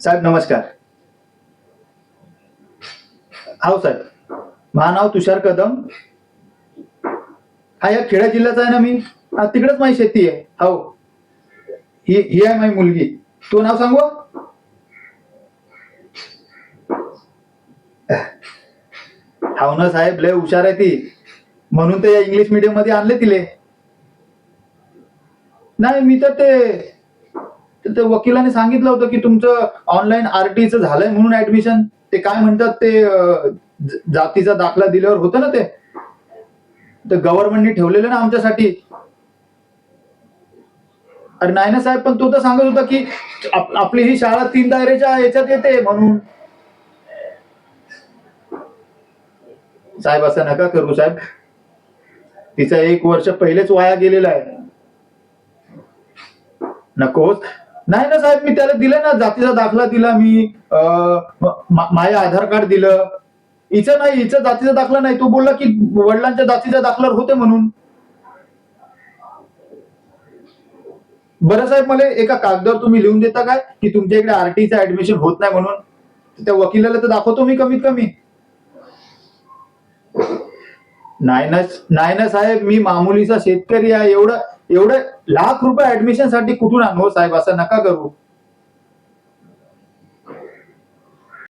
साहेब नमस्कार. हो साहेब, माझं नाव तुषार कदम. हा या खेडा जिल्ह्याचा आहे ना मी. तिकडेच माझी शेती आहे. हो, ही ही आहे माझी मुलगी. तू नाव सांगू? हाव ना साहेब, लय हुशार आहे ती. म्हणून ते इंग्लिश मीडियम मध्ये आणले तिले. नाही मी तर ते वकिलाने सांगितलं होतं की तुमचं ऑनलाईन आरटीचं झालंय म्हणून ऍडमिशन. ते काय म्हणतात ते जातीचा दाखला दिल्यावर होतं ना ते गव्हर्नमेंटने ठेवलेलं ना आमच्यासाठी. अरे नाही ना साहेब, पण तो तर सांगत होता की आपली ही शाळा 3 दायरेच्या याच्यात येते म्हणून. साहेब असं नका करू साहेब, तिचं 1 वर्ष पहिलेच वाया गेलेलं आहे. नकोच. नाही ना साहेब, मी त्याला दिलं ना, जातीचा दाखला दिला मी, माझं आधार कार्ड दिलं. हिचं नाही, हिचं जातीचा दाखला नाही. तो बोलला की वडिलांच्या जातीच्या दाखल्यावर होते म्हणून. बरं साहेब, मला एका कागदावर तुम्ही लिहून देता काय की तुमच्या इकडे आरटीचं ऍडमिशन होत नाही म्हणून? त्या वकिलाला तर दाखवतो मी कमीत कमी. नाही ना, नाही ना साहेब, मी मामुलीचा शेतकरी आहे. एवढं एवढं लाख रुपये ऍडमिशन साठी कुठून आणू साहेब? असं नका करू.